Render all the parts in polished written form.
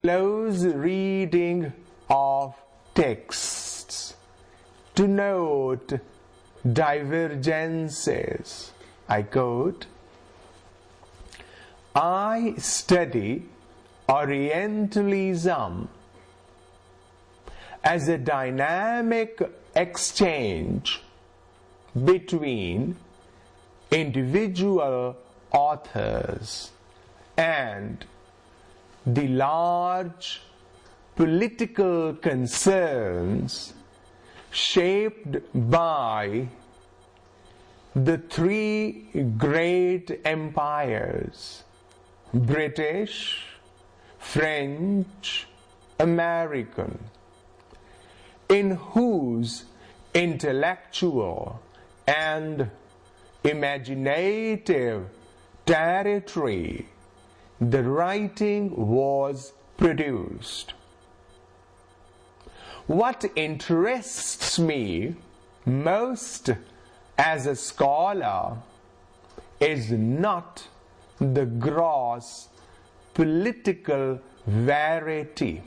close reading of texts to note divergences. I quote, "I study Orientalism as a dynamic exchange between individual authors and the large political concerns shaped by the three great empires, British, French, American, in whose intellectual and imaginative territory the writing was produced. What interests me most as a scholar is not the gross political verity,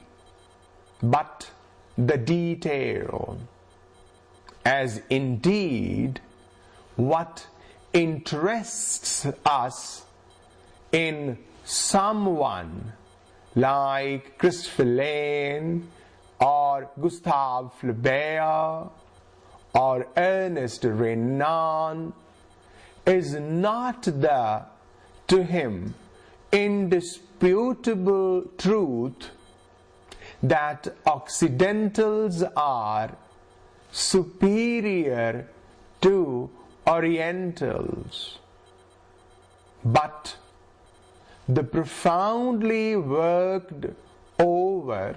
but the detail, as indeed what interests us in someone like Christopher Lane or Gustave Flaubert or Ernest Renan is not the, to him, indisputable truth that Occidentals are superior to Orientals, but the profoundly worked over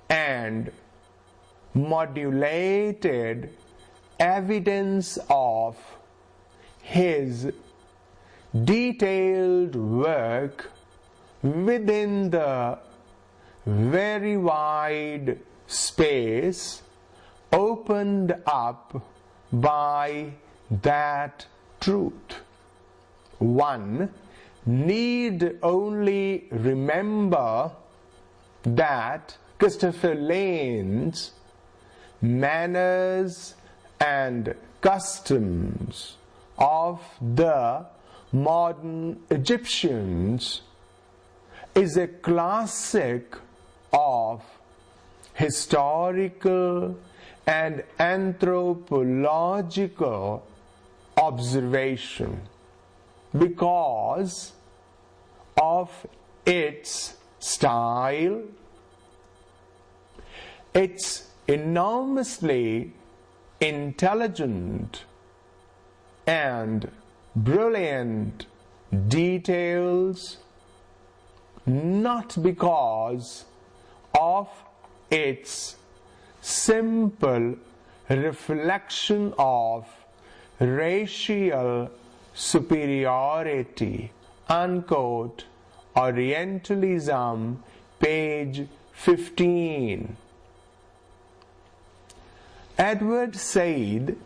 and modulated evidence of his detailed work within the very wide space opened up by that truth. One need only remember that Christopher Lane's manners and customs of the modern Egyptians is a classic of historical and anthropological observation because of its style, its enormously intelligent and brilliant details, not because of its simple reflection of racial superiority. Unquote. Orientalism, page 15. Edward Said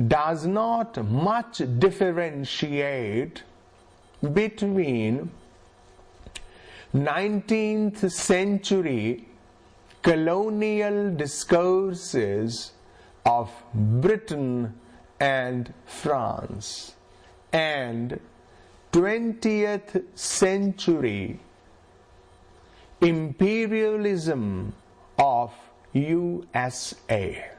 does not much differentiate between 19th century colonial discourses of Britain and France and 20th century imperialism of USA.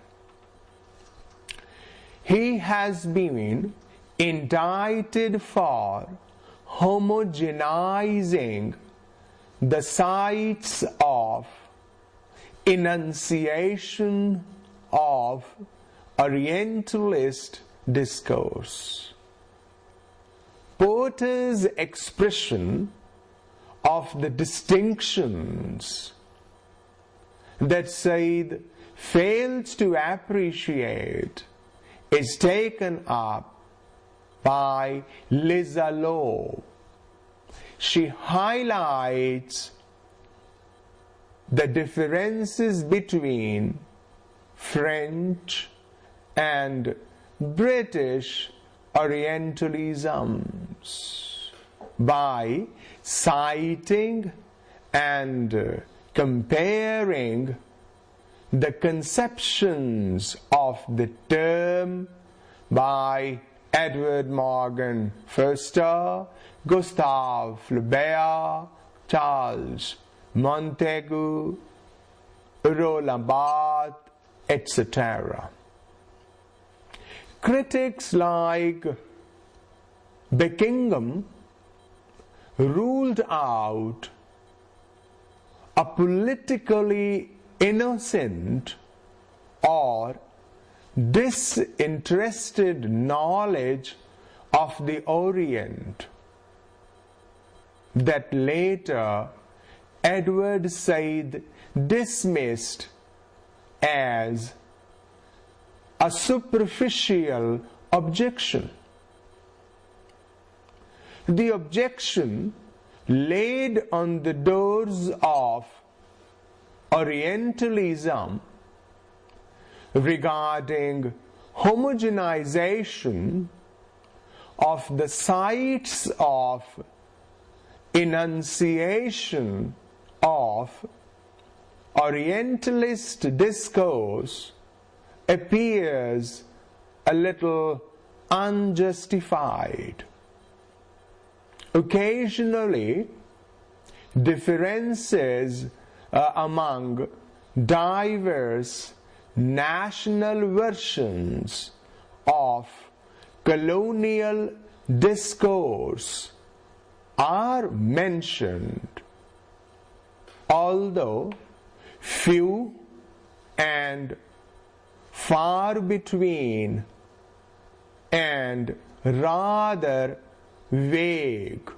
He has been indicted for homogenizing the sites of enunciation of Orientalist discourse. Porter's expression of the distinctions that Said fails to appreciate is taken up by Liza Lowe. She highlights the differences between French and British Orientalisms by citing and comparing the conceptions of the term by Edward Morgan Foster, Gustave Flaubert, Charles Montaigu, Roland Barthes, etc. Critics like Buckingham ruled out a politically innocent or disinterested knowledge of the Orient that later Edward Said dismissed as a superficial objection. The objection laid on the doors of Orientalism regarding homogenization of the sites of enunciation of Orientalist discourse appears a little unjustified. Occasionally, differences among diverse national versions of colonial discourse are mentioned, although few and far between and rather vague.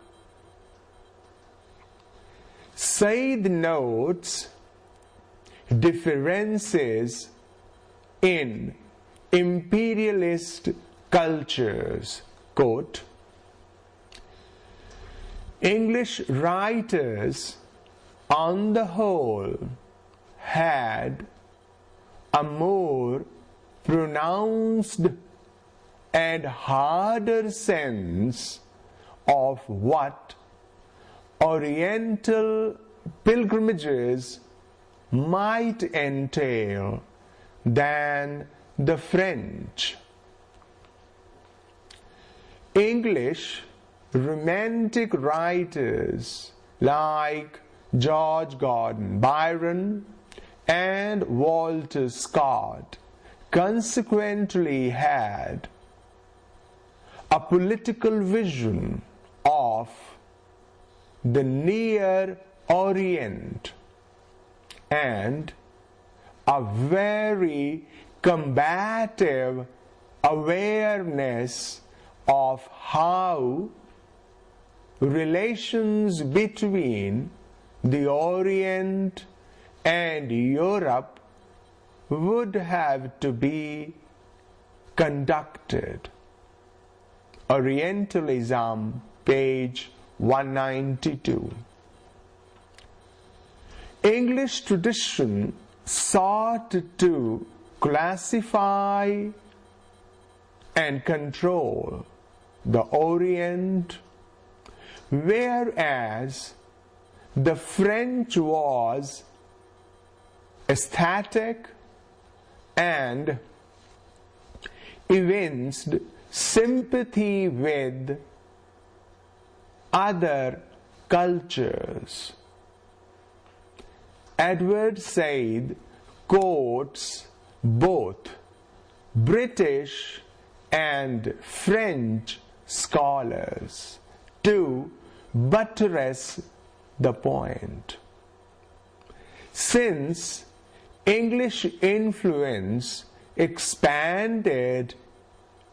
Said notes differences in imperialist cultures. Quote, English writers on the whole had a more pronounced and harder sense of what Oriental pilgrimages might entail than the French. English Romantic writers like George Gordon Byron and Walter Scott consequently had a political vision of the Near Orient and a very combative awareness of how relations between the Orient and Europe would have to be conducted. Orientalism, page 192. English tradition sought to classify and control the Orient, whereas the French was aesthetic and evinced sympathy with other cultures. Edward Said quotes both British and French scholars to buttress the point. Since English influence expanded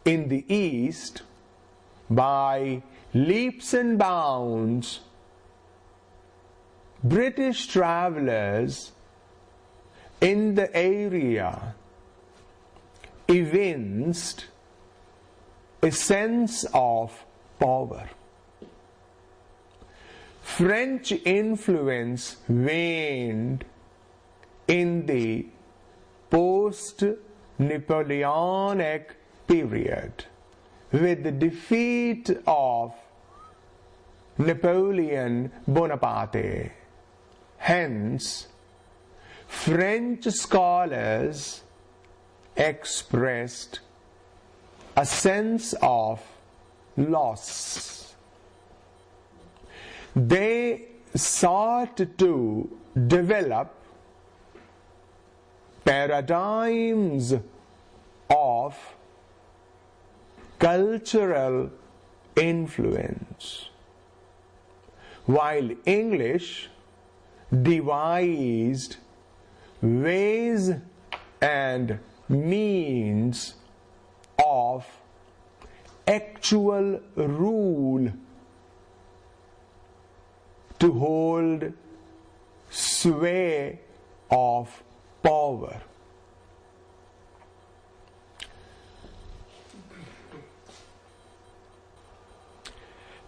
in the East by leaps and bounds, British travelers in the area evinced a sense of power. French influence waned in the post-Napoleonic period with the defeat of Napoleon Bonaparte Hence, French scholars expressed a sense of loss. They sought to develop paradigms of cultural influence, while English devised ways and means of actual rule to hold sway of power.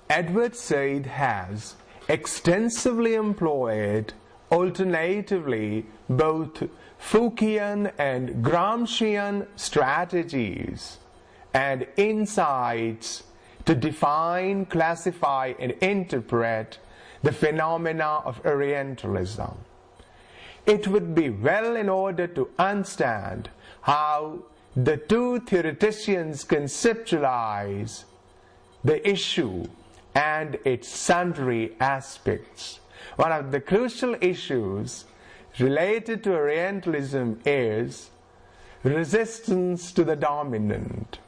Edward Said has extensively employed alternatively both Foucaultian and Gramscian strategies and insights to define, classify, and interpret the phenomena of Orientalism. It would be well, in order to understand how the two theoreticians conceptualize the issue and its sundry aspects. One of the crucial issues related to Orientalism is resistance to the dominant.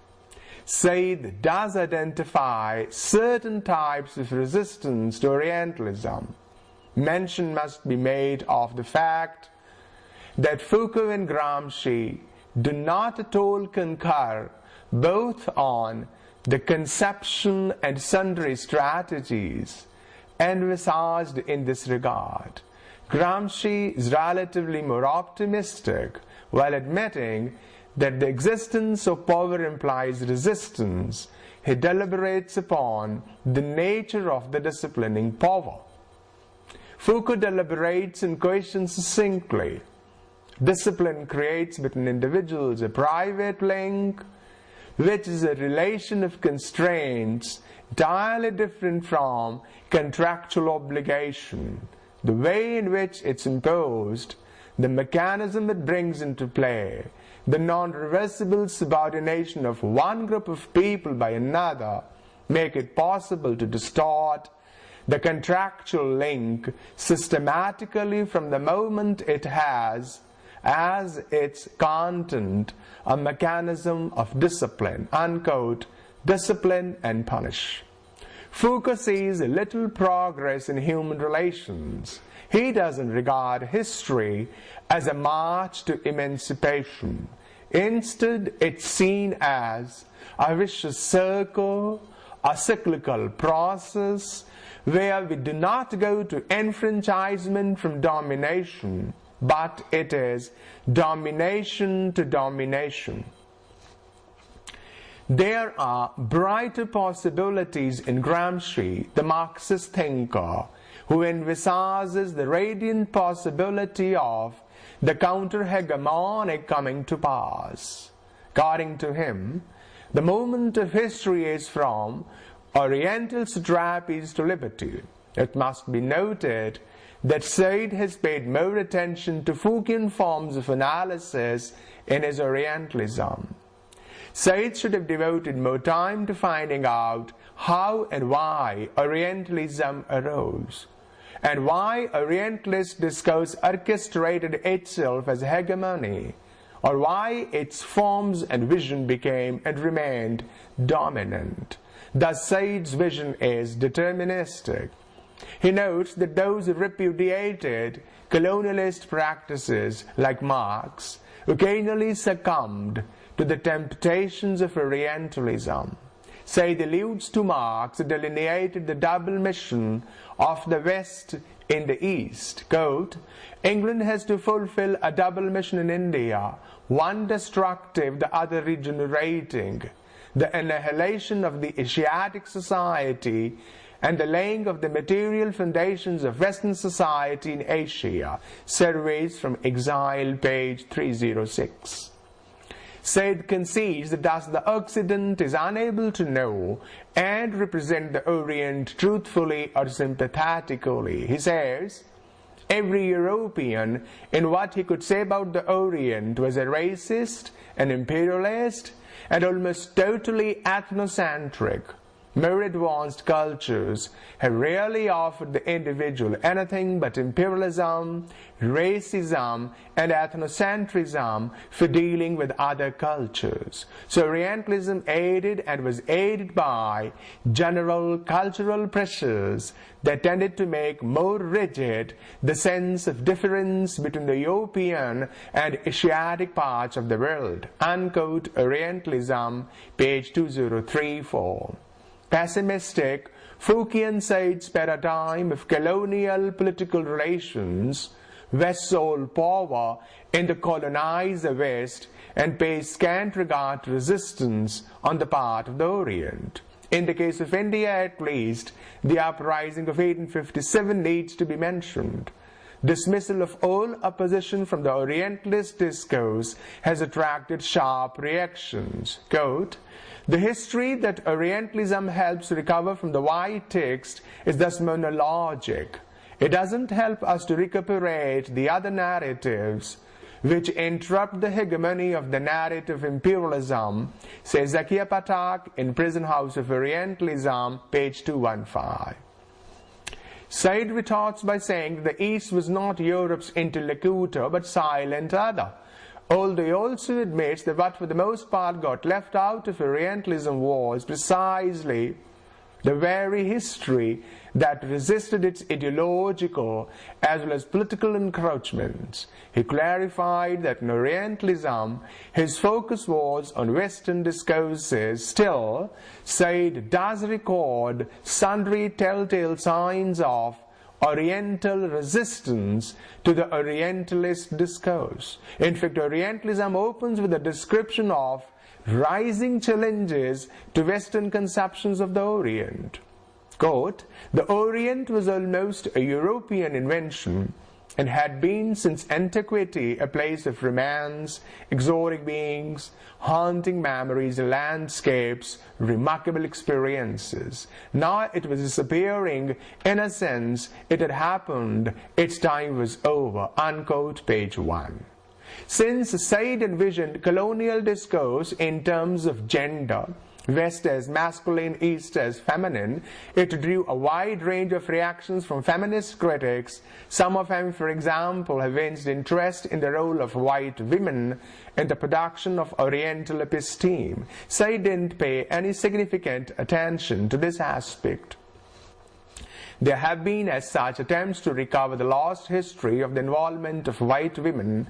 Said does identify certain types of resistance to Orientalism. Mention must be made of the fact that Foucault and Gramsci do not at all concur both on the conception and sundry strategies envisaged in this regard. Gramsci is relatively more optimistic, while admitting that the existence of power implies resistance. He deliberates upon the nature of the disciplining power. Foucault deliberates and questions succinctly. Discipline creates between individuals a private link, which is a relation of constraints entirely different from contractual obligation. The way in which it's imposed, the mechanism it brings into play, the non-reversible subordination of one group of people by another, make it possible to distort the contractual link systematically from the moment it has as its content a mechanism of discipline, unquote, discipline and punish. Foucault sees little progress in human relations. He doesn't regard history as a march to emancipation. Instead, it's seen as a vicious circle, a cyclical process, where we do not go to enfranchisement from domination, but it is domination to domination. There are brighter possibilities in Gramsci, the Marxist thinker, who envisages the radiant possibility of the counter-hegemonic coming to pass. According to him, the moment of history is from Oriental satrapies to liberty. It must be noted that Said has paid more attention to Foucaultian forms of analysis in his Orientalism. Said should have devoted more time to finding out how and why Orientalism arose, and why Orientalist discourse orchestrated itself as hegemony, or why its forms and vision became and remained dominant. Thus Said's vision is deterministic. He notes that those who repudiated colonialist practices like Marx occasionally succumbed to the temptations of Orientalism. Said alludes to Marx, who delineated the double mission of the West in the East. Quote, England has to fulfill a double mission in India, one destructive, the other regenerating. The annihilation of the Asiatic society and the laying of the material foundations of Western society in Asia. Surveys from Exile, page 306. Said concedes that thus the Occident is unable to know and represent the Orient truthfully or sympathetically. He says, Every European, in what he could say about the Orient, was a racist, an imperialist, and almost totally ethnocentric. More advanced cultures have rarely offered the individual anything but imperialism, racism, and ethnocentrism for dealing with other cultures. So Orientalism aided and was aided by general cultural pressures that tended to make more rigid the sense of difference between the European and Asiatic parts of the world. Unquote Orientalism, page 2034. Pessimistic, Fouquier Said's paradigm of colonial political relations West sold power in the colonizer West and pays scant regard to resistance on the part of the Orient. In the case of India at least, the uprising of 1857 needs to be mentioned. Dismissal of all opposition from the Orientalist discourse has attracted sharp reactions. Quote, "The history that Orientalism helps recover from the white text is thus monologic. It doesn't help us to recuperate the other narratives which interrupt the hegemony of the narrative imperialism," says Zakia Patak in Prison House of Orientalism, page 215. Said retorts by saying that the East was not Europe's interlocutor but silent other, although he also admits that what for the most part got left out of Orientalism was precisely the very history that resisted its ideological as well as political encroachments. He clarified that in Orientalism his focus was on Western discourses. Still, Said does record sundry telltale signs of Oriental resistance to the Orientalist discourse. In fact, Orientalism opens with a description of rising challenges to Western conceptions of the Orient. Quote, "The Orient was almost a European invention and had been since antiquity a place of romance, exotic beings, haunting memories, landscapes, remarkable experiences. Now it was disappearing. In a sense, it had happened. Its time was over." Unquote, page 1. Since Said envisioned colonial discourse in terms of gender, West as masculine, East as feminine, it drew a wide range of reactions from feminist critics, some of whom, for example, have evinced interest in the role of white women in the production of Oriental episteme. Said didn't pay any significant attention to this aspect. There have been, as such, attempts to recover the lost history of the involvement of white women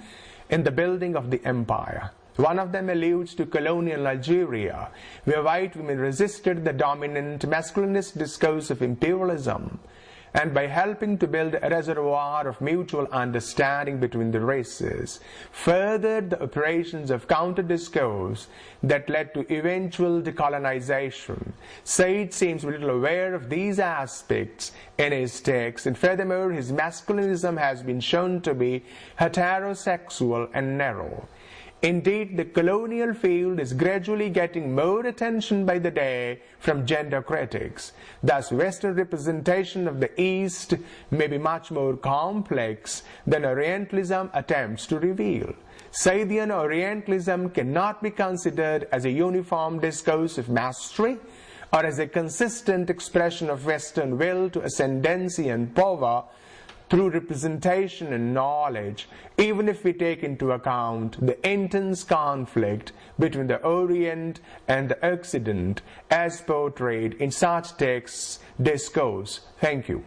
in the building of the empire. One of them alludes to colonial Algeria, where white women resisted the dominant masculinist discourse of imperialism, and by helping to build a reservoir of mutual understanding between the races, furthered the operations of counter-discourse that led to eventual decolonization. Said seems little aware of these aspects in his text, and furthermore his masculinism has been shown to be heterosexual and narrow. Indeed, the colonial field is gradually getting more attention by the day from gender critics. Thus, Western representation of the East may be much more complex than Orientalism attempts to reveal. Saidian Orientalism cannot be considered as a uniform discourse of mastery or as a consistent expression of Western will to ascendancy and power through representation and knowledge, even if we take into account the intense conflict between the Orient and the Occident as portrayed in such texts, discourse. Thank you.